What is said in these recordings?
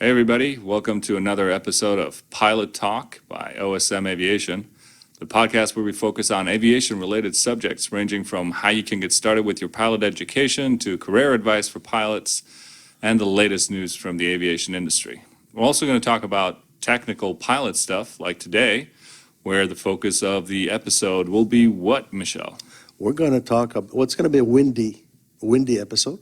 Hey everybody, welcome to another episode of Pilot Talk by OSM Aviation, the podcast where we focus on aviation-related subjects ranging from how you can get started with your pilot education to career advice for pilots and the latest news from the aviation industry. We're also going to talk about technical pilot stuff like today, where the focus of the episode will be what, Michel? We're going to talk about what's going to be a windy episode.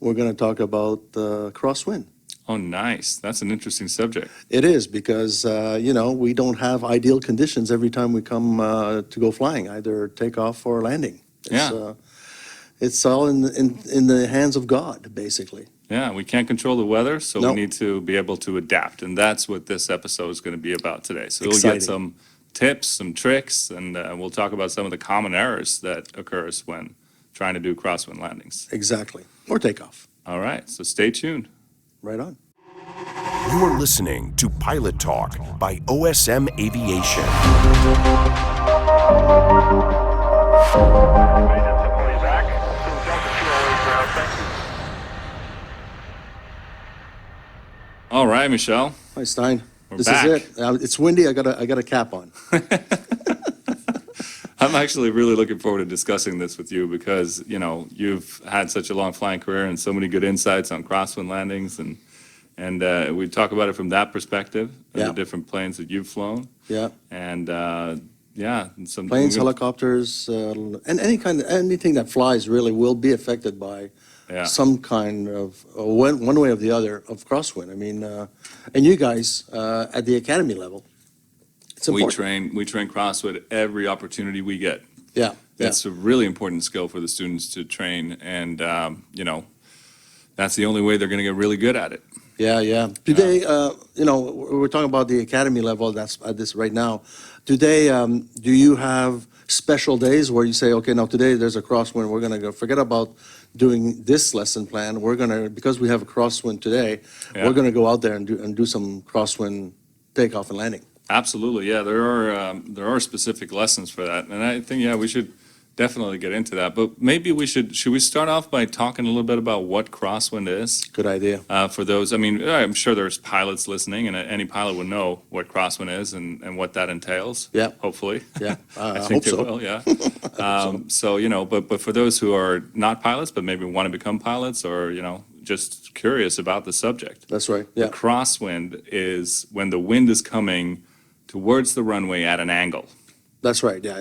We're going to talk about crosswind. Oh, nice. That's an interesting subject. It is because, we don't have ideal conditions every time we come to go flying, either takeoff or landing. It's all in the hands of God, basically. Yeah, we can't control the weather, so Nope. we need to be able to adapt. And that's what this episode is going to be about today. So we'll Exciting. get some tips, some tricks, and we'll talk about some of the common errors that occurs when trying to do crosswind landings. Exactly. Or takeoff. All right, so stay tuned. Right on. You are listening to Pilot Talk by OSM Aviation. All right, Michel. Hi, Stein. We're This back. is it. It's windy. I got a cap on. I'm actually really looking forward to discussing this with you because, you've had such a long flying career and so many good insights on crosswind landings, and we talk about it from that perspective, and Yeah. the different planes that you've flown, Yeah. and some Planes, helicopters, and anything that flies really will be affected by Yeah. some kind of, one way or the other, of crosswind. I mean, and you guys at the academy level, it's important. We train crosswind every opportunity we get. Yeah, yeah, It's a really important skill for the students to train, and that's the only way they're going to get really good at it. yeah. Do they, we're talking about the academy level, that's at this right now. Do you have special days where you say, okay, now today there's a crosswind, we're gonna go, forget about doing this lesson plan, because we have a crosswind today, Yeah. we're gonna go out there and do some crosswind takeoff and landing? Absolutely, yeah. There are specific lessons for that, and I think we should definitely get into that. But maybe should we start off by talking a little bit about what crosswind is? Good idea. For those, I'm sure there's pilots listening, and any pilot would know what crosswind is and what that entails. Yeah. Hopefully. Yeah, I I think hope they so. will. Yeah. But for those who are not pilots, but maybe want to become pilots, or just curious about the subject. That's right, The yeah. crosswind is when the wind is coming towards the runway at an angle. That's right, yeah,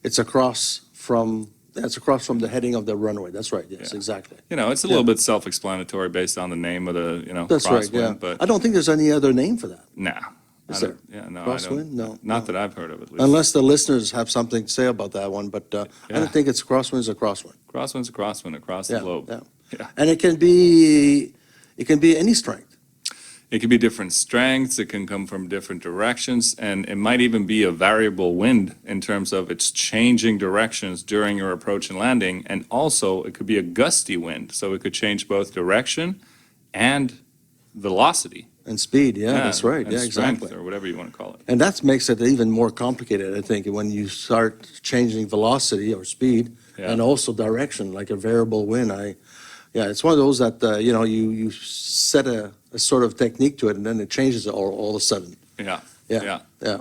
it's across from the heading of the runway, that's right, yes, Yeah. exactly. It's a little bit self-explanatory based on the name of the, That's right, crosswind, yeah. but I don't think there's any other name for that, nah. Is I there? don't- Yeah, no, I Crosswind? don't. No, Not no. that I've heard of, at least. unless the listeners have something to say about that one, but I Yeah. don't think it's crosswind's a crosswind. Crosswind's a crosswind across the Yeah, globe. yeah. Yeah. And it can be any strength. It can be different strengths, it can come from different directions, and it might even be a variable wind in terms of it's changing directions during your approach and landing, and also it could be a gusty wind, so it could change both direction and velocity. And speed, yeah, that's right, and yeah, strength, exactly. or whatever you want to call it. And that makes it even more complicated, I think, when you start changing velocity or speed Yeah. and also direction, like a variable wind. It's one of those that, you set a sort of technique to it and then it changes all of a sudden. Yeah. Yeah.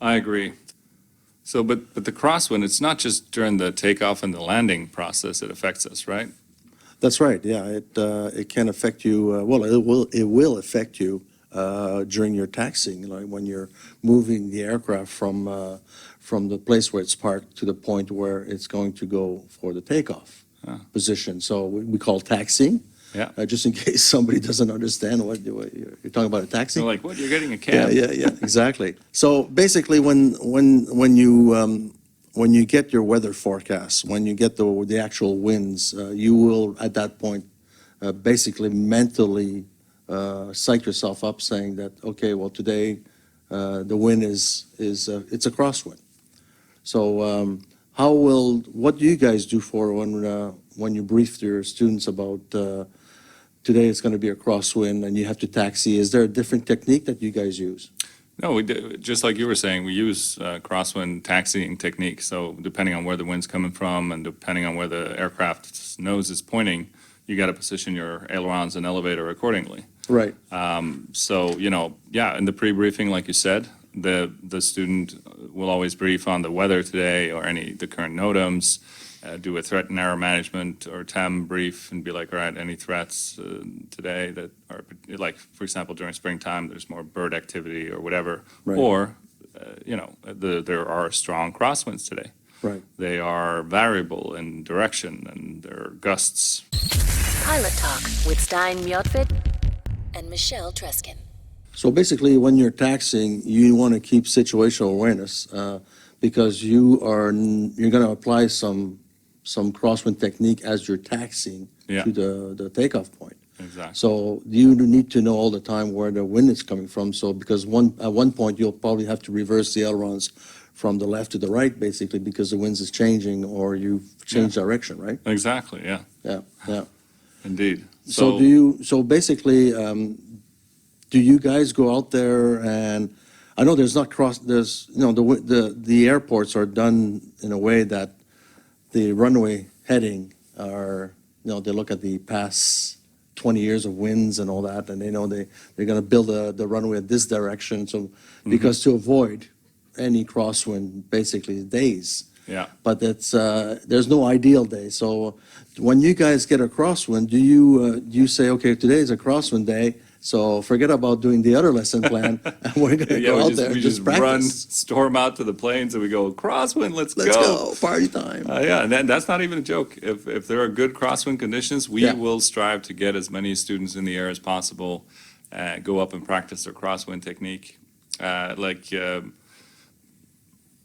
I agree. So, but the crosswind, it's not just during the takeoff and the landing process it affects us, right? That's right, yeah, it can affect you, it will affect you during your taxiing, like when you're moving the aircraft from the place where it's parked to the point where it's going to go for the takeoff position. So we call taxiing, Yeah. just in case somebody doesn't understand what you're talking about, a taxi. So like, what, you're getting a Yeah, cab? yeah, exactly. So basically, when you get your weather forecast, when you get the actual winds, you will at that point basically mentally psych yourself up, saying that, okay, well, today the wind is it's a crosswind. So what do you guys do for when you brief your students about today it's going to be a crosswind and you have to taxi? Is there a different technique that you guys use? No, we do, just like you were saying, we use crosswind taxiing technique. So depending on where the wind's coming from and depending on where the aircraft's nose is pointing, you got to position your ailerons and elevator accordingly. Right. So, yeah, in the pre-briefing, like you said, the student will always brief on the weather today or the current NOTAMs, do a threat and error management or TEM brief and be like, all right, any threats today that are, like, for example, during springtime, there's more bird activity or whatever. Right. Or, there are strong crosswinds today. Right. They are variable in direction and there are gusts. Pilot Talk with Stein Michel and Michelle Treskin. So basically, when you're taxiing, you want to keep situational awareness because you're going to apply some crosswind technique as you're taxiing Yeah. to the takeoff point. Exactly. So you need to know all the time where the wind is coming from. So because at one point you'll probably have to reverse the ailerons from the left to the right, basically, because the winds is changing or you've changed direction, right? Exactly, yeah, Yeah. indeed. So basically, do you guys go out there and, I know the airports are done in a way that the runway heading are, they look at the past 20 years of winds and all that, and they know they're going to build the runway at this direction, so, because to avoid any crosswind, basically, days. Yeah. But there's no ideal day. So when you guys get a crosswind, do you say, okay, today is a crosswind day, so forget about doing the other lesson plan, and we're going to Yeah, go out we there and just just run, practice. storm out to the plains, and we go crosswind. Let's Let's go, party time. Yeah, and that's not even a joke. If there are good crosswind conditions, we Yeah. will strive to get as many students in the air as possible, go up and practice their crosswind technique.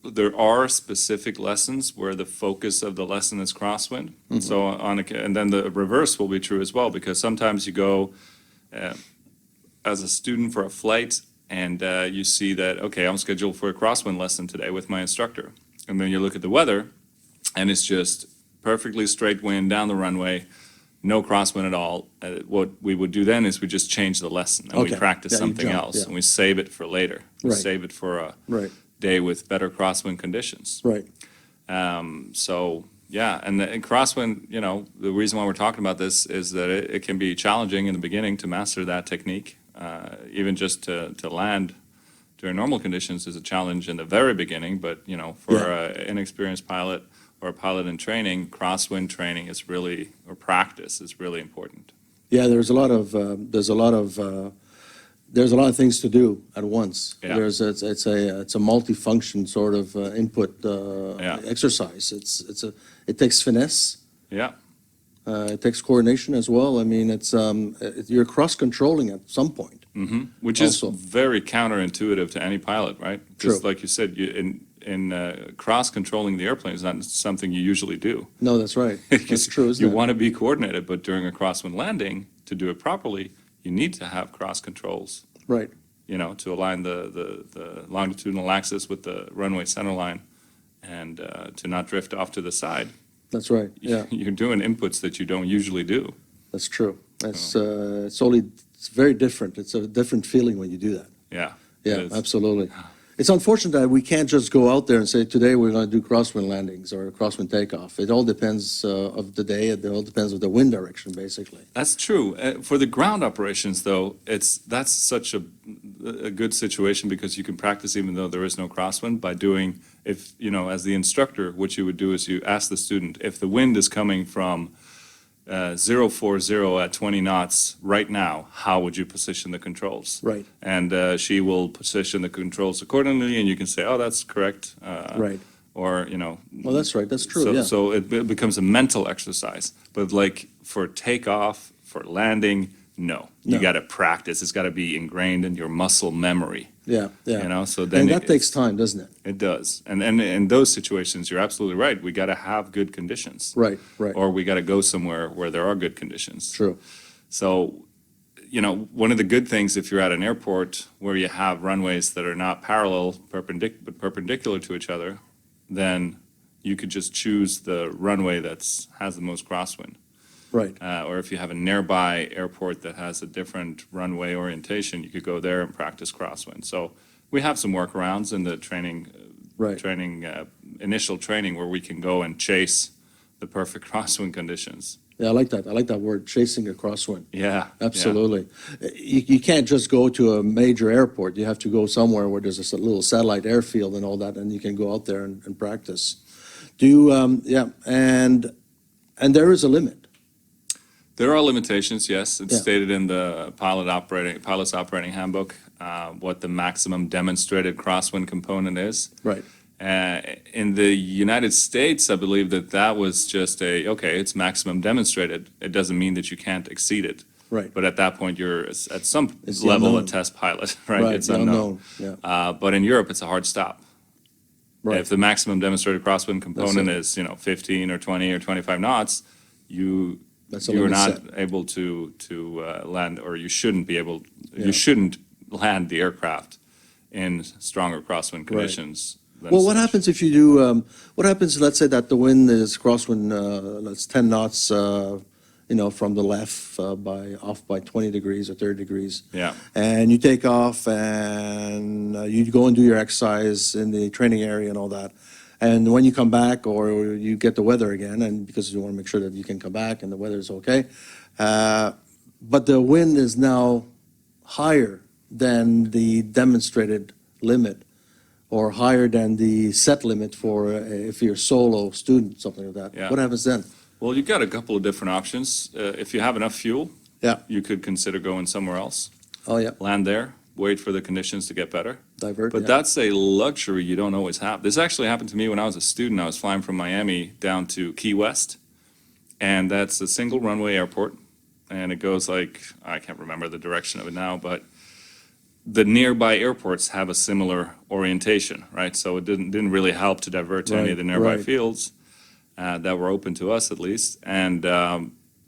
There are specific lessons where the focus of the lesson is crosswind. So and then the reverse will be true as well, because sometimes you go as a student for a flight and you see that, okay, I'm scheduled for a crosswind lesson today with my instructor. And then you look at the weather and it's just perfectly straight wind down the runway, no crosswind at all. What we would do then is we just change the lesson and we Okay. practice Yeah, you something jump, else yeah. and we save it for later. We Right. save it for a Right, day with better crosswind conditions. right. So, yeah, and crosswind, the reason why we're talking about this is that it can be challenging in the beginning to master that technique. Even just to land during normal conditions is a challenge in the very beginning, but, for Yeah. an inexperienced pilot or a pilot in training, crosswind training is really, or practice is really important. Yeah, there's a lot of things to do at once. Yeah. It's a multifunction sort of input Yeah. exercise. It takes finesse. Yeah, It takes coordination as well. I mean, you're cross-controlling at some point. which is Also. very counterintuitive to any pilot, right? Just True. like you said, in cross-controlling the airplane is not something you usually do. No, that's right. That's true, isn't You it? want to be coordinated, but during a crosswind landing, to do it properly, you need to have cross controls, Right, to align the longitudinal axis with the runway center line and to not drift off to the side. that's right, yeah, You're doing inputs that you don't usually do. that's true. It's very different. It's a different feeling when you do that. Yeah. it Yeah, is. absolutely. It's unfortunate that we can't just go out there and say, today we're going to do crosswind landings or crosswind takeoff. It all depends of the day. It all depends of the wind direction, basically. That's true. For the ground operations, though, that's such a good situation because you can practice even though there is no crosswind by doing, as the instructor, what you would do is you ask the student, if the wind is coming from 040 at 20 knots right now, how would you position the controls? Right. And she will position the controls accordingly, and you can say, oh, that's correct. Right. Or, Well, that's right. That's true, yeah. So it becomes a mental exercise. But like for takeoff, for landing, no. You No. got to practice. It's got to be ingrained in your muscle memory. Yeah. So then And that takes time, doesn't it? it does. And in those situations, you're absolutely right. We got to have good conditions. Right. Or we got to go somewhere where there are good conditions. True. So, one of the good things if you're at an airport where you have runways that are not parallel, but perpendicular to each other, then you could just choose the runway has the most crosswind. Right. Or if you have a nearby airport that has a different runway orientation, you could go there and practice crosswind. So we have some workarounds in the Right. initial training where we can go and chase the perfect crosswind conditions. Yeah, I like that. I like that word, chasing a crosswind. Yeah. Absolutely. You can't just go to a major airport. You have to go somewhere where there's a little satellite airfield and all that, and you can go out there and practice. And there is a limit. There are limitations, yes. It's Yeah. stated in the pilot's operating handbook, what the maximum demonstrated crosswind component is. Right. In the United States, I believe that was just it's maximum demonstrated. It doesn't mean that you can't exceed it. Right. But at that point, you're at some It's the level a unknown. test pilot, right? Right, It's the unknown. Yeah. But in Europe, it's a hard stop. Right. If the maximum demonstrated crosswind component it. is, 15 or 20 or 25 knots, That's a you're limit not set. able to land, or you shouldn't be able, Yeah. you shouldn't land the aircraft in stronger crosswind conditions. than Well, what such. happens if you do, what happens, let's say that the wind is crosswind, that's 10 knots, from the left off by 20 degrees or 30 degrees. Yeah. And you take off and you go and do your exercise in the training area and all that. And when you come back, or you get the weather again, and because you want to make sure that you can come back and the weather is okay, but the wind is now higher than the demonstrated limit, or higher than the set limit for if you're a solo student, something like that. Yeah. What happens then? Well, you've got a couple of different options. If you have enough fuel, Yeah. you could consider going somewhere else, Oh, yeah, land there, wait for the conditions to get better. divert. But yeah. that's a luxury you don't always have. This actually happened to me when I was a student. I was flying from Miami down to Key West, and that's a single runway airport. And it goes like, I can't remember the direction of it now, but the nearby airports have a similar orientation, right? So it didn't really help to divert to any of the Right, nearby right. fields that were open to us, at least. And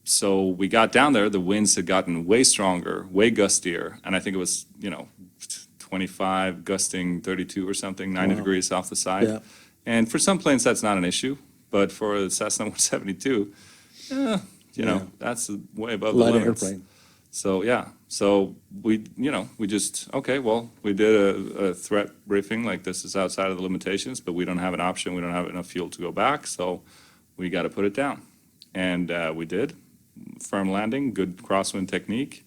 so we got down there, the winds had gotten way stronger, way gustier, and I think it was, 25 gusting 32 or something, 90 Wow. degrees off the side. Yeah. And for some planes, that's not an issue, but for a Cessna 172, Yeah. that's way above the Light limits. airplane. So, yeah, so we just, okay, well, we did a threat briefing, like this is outside of the limitations, but we don't have an option, we don't have enough fuel to go back, so we got to put it down. And we did, firm landing, good crosswind technique,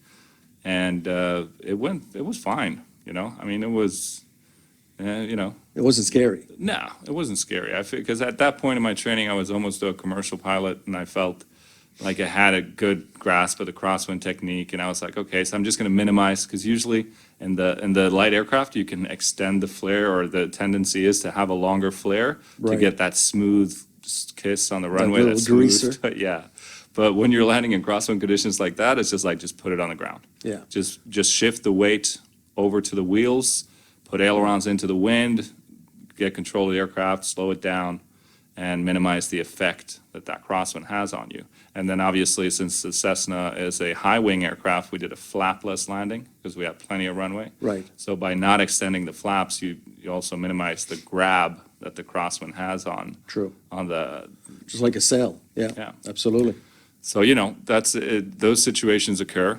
and it was fine, I mean, it was, It wasn't scary. no, it wasn't scary. Because at that point in my training, I was almost a commercial pilot, and I felt like I had a good grasp of the crosswind technique, and I was like, okay, so I'm just going to minimize, because usually in the light aircraft, you can extend the flare, or the tendency is to have a longer flare to Right. get that smooth kiss on the runway. little That's greaser. smooth. Yeah. But when you're landing in crosswind conditions like that, it's just like, just put it on the ground. Yeah. Just shift the weight over to the wheels, put ailerons into the wind, get control of the aircraft, slow it down, and minimize the effect that crosswind has on you. And then obviously, since the Cessna is a high-wing aircraft, we did a flapless landing because we have plenty of runway. Right. So by not extending the flaps, you also minimize the grab that the crosswind has on True. the. Just like a sail. Yeah. Yeah. Absolutely. So, that's it, those situations occur.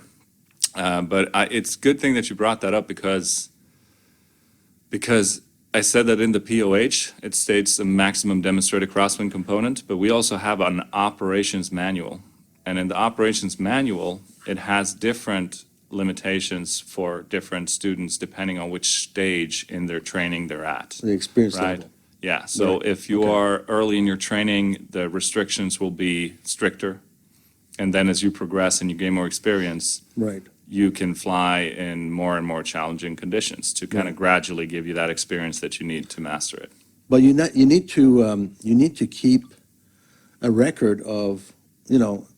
But it's a good thing that you brought that up because I said that in the POH, it states the maximum demonstrated crosswind component, but we also have an operations manual. And in the operations manual, it has different limitations for different students depending on which stage in their training they're at. The experience Right. level. Yeah, so Right. if you Okay. are early in your training, the restrictions will be stricter. And then as you progress and you gain more experience, Right. you can fly in more and more challenging conditions to kind of gradually give you that experience that you need to master it. But you need to keep a record of,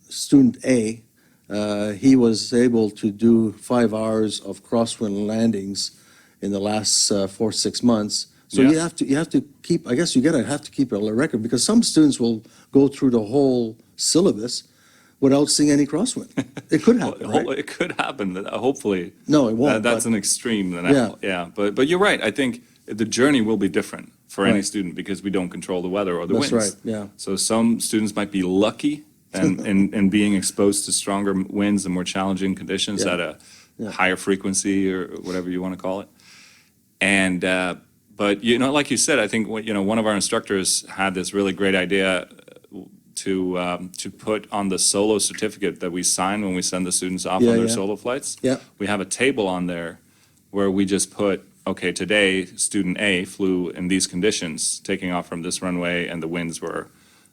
student A, he was able to do 5 hours of crosswind landings in the last 4-6 months. So Yeah. you have to keep, I guess you have to keep a record, because some students will go through the whole syllabus without seeing any crosswind. It could happen, Well, right? it could happen, hopefully. No, it won't. That's but- an extreme. Yeah. Yeah, but you're right. I think the journey will be different for any Right. student because we don't control the weather or the That's winds. right, yeah. So some students might be lucky in being exposed to stronger winds and more challenging conditions Yeah. at a Yeah. higher frequency or whatever you want to call it. And but like you said, I think one of our instructors had this really great idea to put on the solo certificate that we sign when we send the students off Yeah, on their yeah. solo flights. Yeah. We have a table on there where we just put, okay, today, student A flew in these conditions, taking off from this runway, and the winds were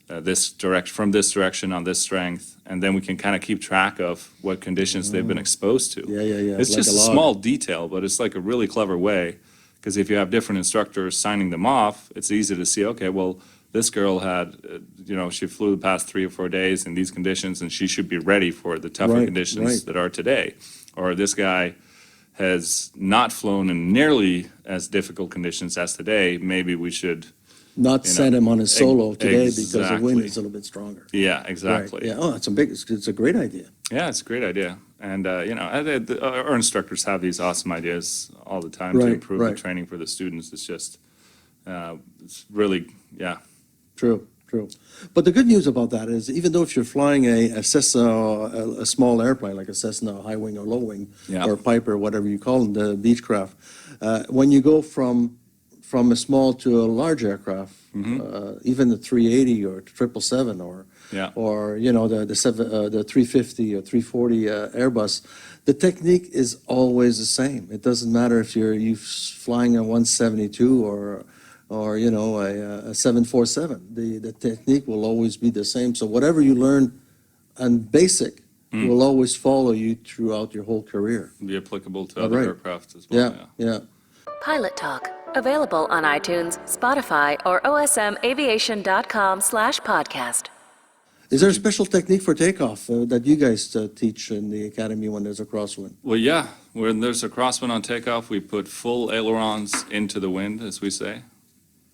from this direction on this strength, and then we can kind of keep track of what conditions they've been exposed to. Yeah, yeah, yeah. It's Like just a log. small detail, but it's like a really clever way, because if you have different instructors signing them off, it's easy to see, okay, well, this girl had, she flew the past 3 or 4 days in these conditions, and she should be ready for the tougher Right, conditions right. that are today. Or this guy has not flown in nearly as difficult conditions as today, maybe we should, Not send him on a solo today because the wind exactly. is a little bit stronger. yeah, Right, exactly. yeah, oh, it's a great idea. Yeah, it's a great idea. And, our instructors have these awesome ideas all the time to Right, improve the right. training for the students. It's just, it's really, yeah. True, true. But the good news about that is, even though if you're flying a Cessna, a small airplane like a Cessna, high wing or low wing, Yeah. or a Piper, whatever you call them, the Beechcraft, when you go from a small to a large aircraft, even the 380 or 777 Yeah. or the 350 or 340 Airbus, the technique is always the same. It doesn't matter if you flying a 172 or a 747. The technique will always be the same. So whatever you learn on basic will always follow you throughout your whole career. Be applicable to Oh, other right. aircraft as well, Yeah, yeah. Pilot Talk. Available on iTunes, Spotify, or osmaviation.com/podcast. Is there a special technique for takeoff that you guys teach in the academy when there's a crosswind? Well, yeah, when there's a crosswind on takeoff, we put full ailerons into the wind, as we say.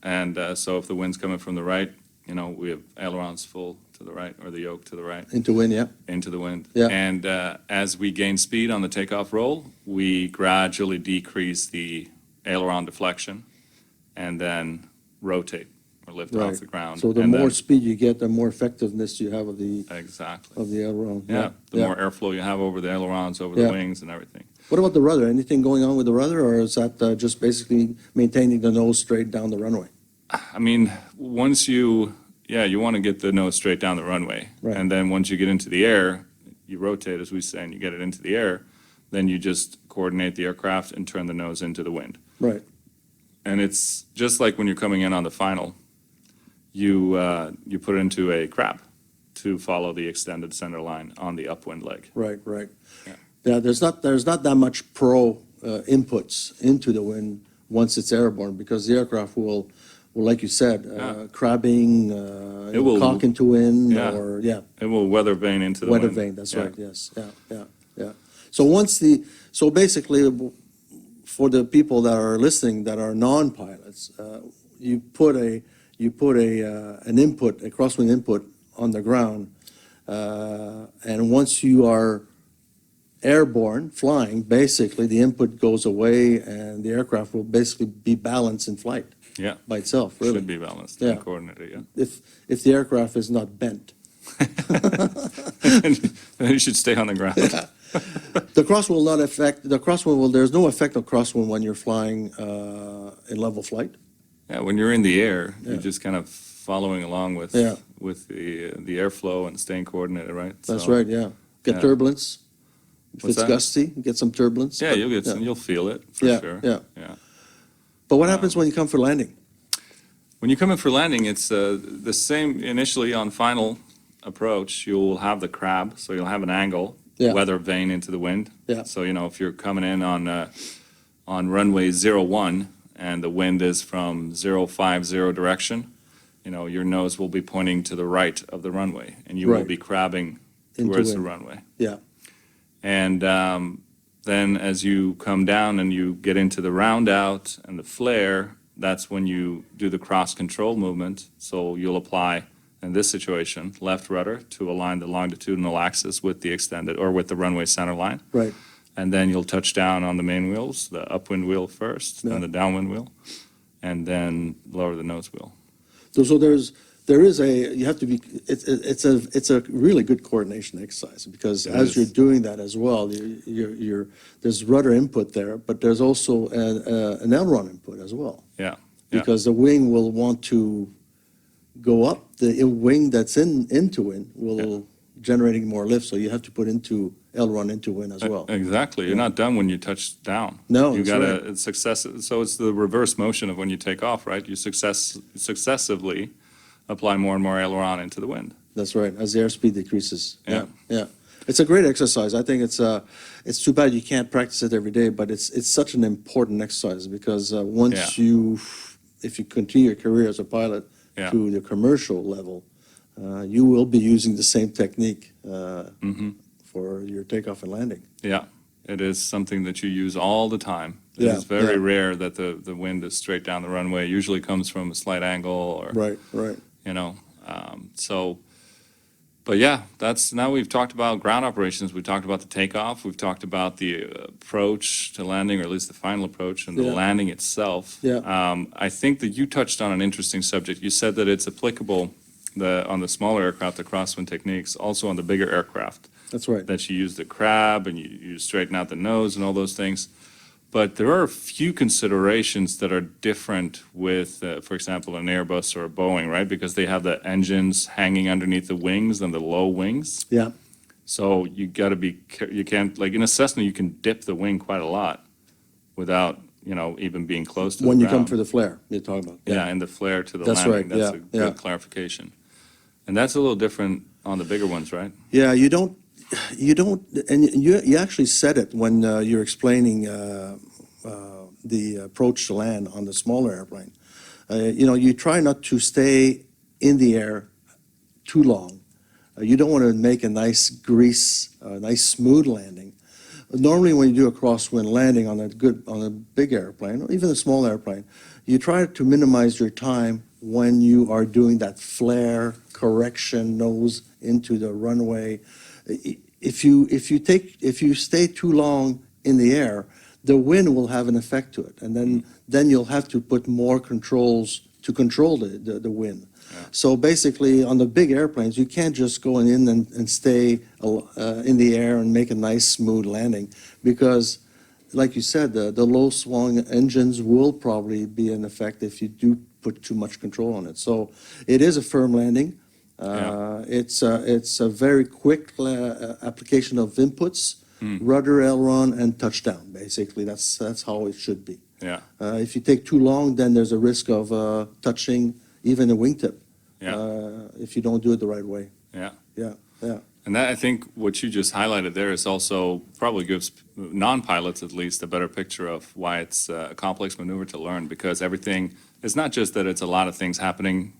And so if the wind's coming from the right, we have ailerons full to the right, or the yoke to the right, Into wind, yeah. into the wind. Yeah. And as we gain speed on the takeoff roll, we gradually decrease the aileron deflection and then rotate or lift Right. off the ground. So the And more then- speed you get, the more effectiveness you have of the Exactly. aileron. Yeah, the yeah. more airflow you have over the ailerons, over Yeah. the wings and everything. What about the rudder? Anything going on with the rudder, or is that just basically maintaining the nose straight down the runway? I mean, once you want to get the nose straight down the runway. Right. And then once you get into the air, you rotate, as we say, and you get it into the air, then you just coordinate the aircraft and turn the nose into the wind. Right, And it's just like when you're coming in on the final, you put it into a crab to follow the extended center line on the upwind leg. right, right. Yeah. Yeah, there's not that much inputs into the wind once it's airborne, because the aircraft will, like you said, Yeah. crabbing, It will- cock into wind, Yeah. or, yeah, It will weather vane into the weather wind. vane, that's Yeah. right, yes, yeah. So basically, for the people that are listening that are non-pilots, you put an input, a crosswind input on the ground, and once you are airborne, flying, basically the input goes away and the aircraft will basically be balanced in flight Yeah, by itself, really. should be balanced Yeah. and coordinated, yeah. If the aircraft is not bent. Then you should stay on the ground. The crosswind will not affect, there's no effect of crosswind when you're flying in level flight. Yeah, when you're in the air, Yeah. you're just kind of following along with Yeah. the airflow and staying coordinated, right? That's So, right, yeah. Get yeah. turbulence. If What's it's that? gusty, get some turbulence. Yeah, but- you'll get some, you'll feel it for Yeah, sure. yeah. Yeah. But what happens when you come for landing? When you come in for landing, it's the same initially on final approach. You'll have the crab, so you'll have an angle, Yeah. weather vane into the wind. Yeah. So, if you're coming in on runway 01 and the wind is from 050 direction, your nose will be pointing to the right of the runway, and you will Right. be crabbing Into towards the wind. runway. Yeah, And then as you come down and you get into the round out and the flare, that's when you do the cross control movement. So you'll apply, in this situation, left rudder to align the longitudinal axis with the extended, or with the runway center line. right. And then you'll touch down on the main wheels, the upwind wheel first, Yeah. then the downwind wheel, and then lower the nose wheel. So you have to be, it's a really good coordination exercise, because It as is. you're doing that as well, there's rudder input there, but there's also an aileron input as well. Yeah. Yeah. Because the wing will want to go up, the wing that's into wind will generating more lift, so you have to put into aileron into wind as well. Exactly. You're not done when you touch down. No, You that's gotta, right. it's so it's the reverse motion of when you take off, right? You successively apply more and more aileron into the wind. That's right, as the airspeed decreases. Yeah. Yeah. It's a great exercise. I think it's too bad you can't practice it every day, but it's such an important exercise because once if you continue your career as a pilot Yeah. to the commercial level, you will be using the same technique for your takeoff and landing. Yeah, it is something that you use all the time. It Yeah, is very yeah. rare that the wind is straight down the runway. It usually comes from a slight angle or, Right, right. you know, but yeah, now we've talked about ground operations. We've talked about the takeoff. We've talked about the approach to landing, or at least the final approach and the Yeah. landing itself. Yeah. I think that you touched on an interesting subject. You said that it's applicable on the smaller aircraft, the crosswind techniques, also on the bigger aircraft. That's right. That you use the crab and you straighten out the nose and all those things. But there are a few considerations that are different with, for example, an Airbus or a Boeing, right? Because they have the engines hanging underneath the wings and the low wings. Yeah. So you got to you can't, like in a Cessna, you can dip the wing quite a lot without, even being close to the When you come ground. for the flare, you're talking about. Yeah, and the flare to the That's landing. right, That's yeah, a good yeah. clarification. And that's a little different on the bigger ones, right? Yeah, you don't, and you actually said it when you're explaining the approach to land on the smaller airplane. You try not to stay in the air too long. You don't want to make a nice nice smooth landing. Normally, when you do a crosswind landing on a big airplane, or even a small airplane, you try to minimize your time when you are doing that flare correction nose into the runway. If you stay too long in the air, the wind will have an effect to it, and then you'll have to put more controls to control the wind. So basically, on the big airplanes, you can't just go in and stay in the air and make a nice smooth landing, because, like you said, the low swung engines will probably be in effect if you do put too much control on it. So it is a firm landing. It's a very quick application of inputs, rudder, aileron, and touchdown. Basically, that's how it should be. Yeah. If you take too long, then there's a risk of touching even a wingtip if you don't do it the right way. Yeah. Yeah, yeah. And that, I think what you just highlighted there is also probably gives non-pilots at least a better picture of why it's a complex maneuver to learn, because everything, it's not just that it's a lot of things happening,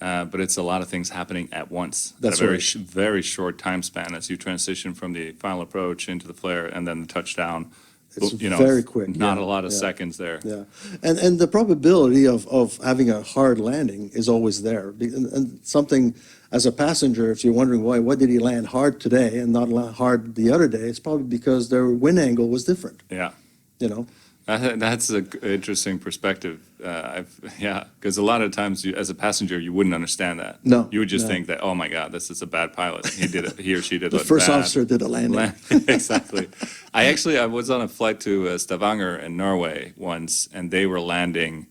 but it's a lot of things happening at once. That's at a very, right. Very short time span as you transition from the final approach into the flare and then the touchdown. It's very quick. Not yeah, a lot of yeah. seconds there. Yeah, and the probability of having a hard landing is always there. And something, as a passenger, if you're wondering why did he land hard today and not hard the other day, it's probably because their wind angle was different, Yeah. you know? That's an interesting perspective. Because a lot of times, as a passenger, you wouldn't understand that. No, You would just no. think that, oh my God, this is a bad pilot. He or she did The a first bad officer did a landing. Exactly. I was on a flight to Stavanger in Norway once, and they were landing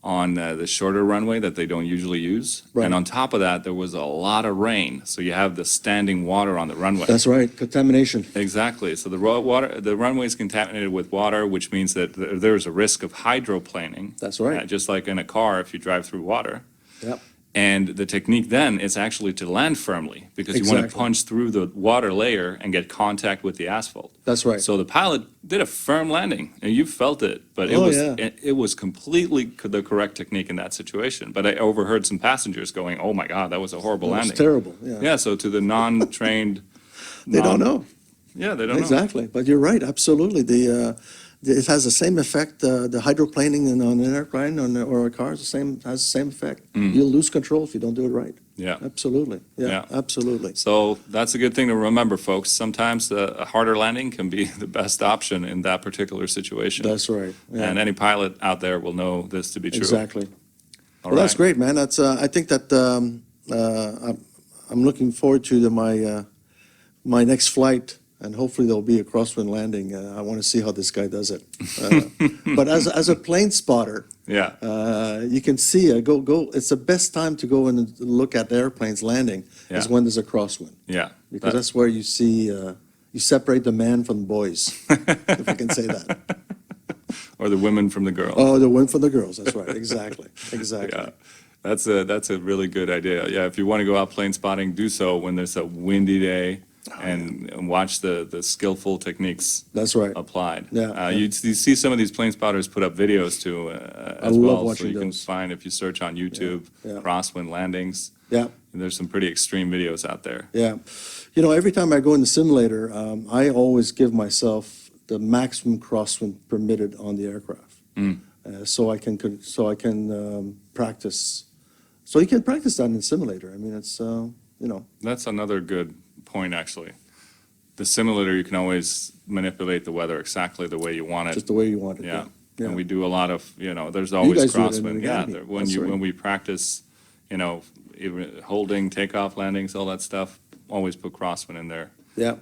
on the shorter runway that they don't usually use. Right. And on top of that, there was a lot of rain. So you have the standing water on the runway. That's right, contamination. Exactly. So the runway is contaminated with water, which means that there's a risk of hydroplaning. That's right. Just like in a car if you drive through water. Yep. And the technique then is actually to land firmly, because you want to Exactly. punch through the water layer and get contact with the asphalt. That's right. So the pilot did a firm landing, and you felt it, but Oh, yeah. it was completely the correct technique in that situation. But I overheard some passengers going, "Oh my God, that was a horrible It was landing." terrible, yeah. Yeah. So to the non-trained, They don't know. Yeah, they don't know. Exactly, but you're right, absolutely. It has the same effect, the hydroplaning on an airplane or a car has the same effect. You'll lose control if you don't do it right. Yeah. Absolutely, Yeah. yeah, absolutely. So that's a good thing to remember, folks. Sometimes a harder landing can be the best option in that particular situation. That's right, yeah. And any pilot out there will know this to be true. Exactly. All Well, that's right. great, man. I think that I'm looking forward to my next flight and hopefully there'll be a crosswind landing. I want to see how this guy does it. But as a plane spotter, Yeah, you can see, it's the best time to go and look at airplanes landing is Yeah. when there's a crosswind. yeah. Because that's where you see, you separate the man from the boys, if I can say that. Or the women from the girls. Oh, the wind for the girls, that's right, exactly, exactly. Yeah, that's a really good idea. Yeah, if you want to go out plane spotting, do so when there's a windy day and watch the skillful techniques That's right. applied. Yeah, You see some of these plane spotters put up videos too as love well. So watching you can those. find, if you search on YouTube, yeah. crosswind landings, Yeah, there's some pretty extreme videos out there. yeah. You know, every time I go in the simulator, I always give myself the maximum crosswind permitted on the aircraft. So I can practice. So you can practice that in the simulator. I mean, it's, you know, That's another good point, actually. The simulator, you can always manipulate the weather exactly the way you want it. just the way you want it. Yeah, Yeah. and we do a lot of, there's always guys do it in the crosswind. Yeah, academy. when That's right. when we practice, even holding, takeoff, landings, all that stuff, always put crosswind in there, Yeah.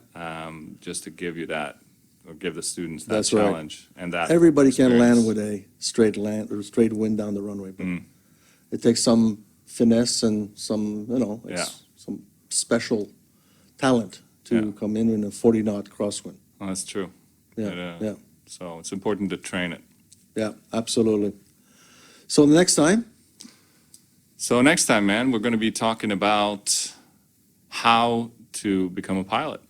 just to give you that, or give the students that That's right. challenge and that. Everybody can land experience. with a straight land or straight wind down the runway, but Mm. it takes some finesse and some, some special talent to Yeah. come in a 40-knot crosswind. Well, that's true. Yeah, yeah, So it's important to train it. yeah, absolutely. So the next time, So next time, man, we're going to be talking about how to become a pilot.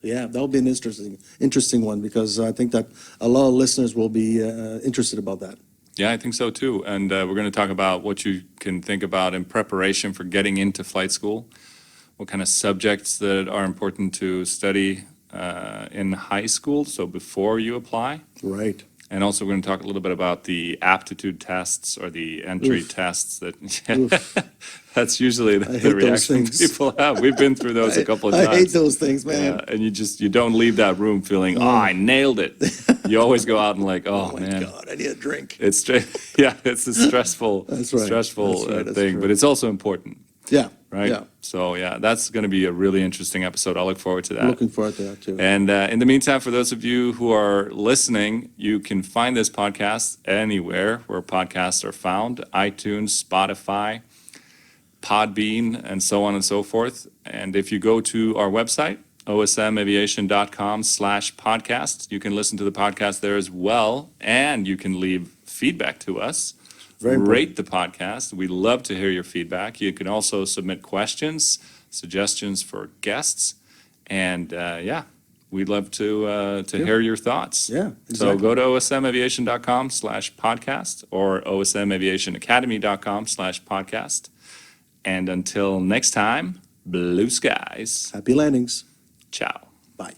yeah, that'll be an interesting one because I think that a lot of listeners will be interested about that. Yeah, I think so too. And we're going to talk about what you can think about in preparation for getting into flight school, what kind of subjects that are important to study in high school, so before you apply. Right. And also, we're going to talk a little bit about the aptitude tests or the entry tests that that's usually hate the those reaction things. people have. We've been through those a couple of times. I hate those things, man. Yeah, and you don't leave that room feeling, I nailed it. You always go out and like, Oh my man. God, I need a drink. It's it's a stressful, That's right. stressful That's right. That's thing, true. but it's also important, Yeah. right? Yeah. So yeah, that's going to be a really interesting episode. I look forward to that. Looking forward to that too. And in the meantime, for those of you who are listening, you can find this podcast anywhere where podcasts are found: iTunes, Spotify, Podbean, and so on and so forth. And if you go to our website, osmaviation.com/podcast, you can listen to the podcast there as well, and you can leave feedback to us. Very important. Rate the podcast. We love to hear your feedback. You can also submit questions, suggestions for guests, and we'd love to hear your thoughts. Yeah, So exactly. go to osmaviation.com/podcast or osmaviationacademy.com/podcast. And until next time, blue skies. Happy landings. Ciao. Bye.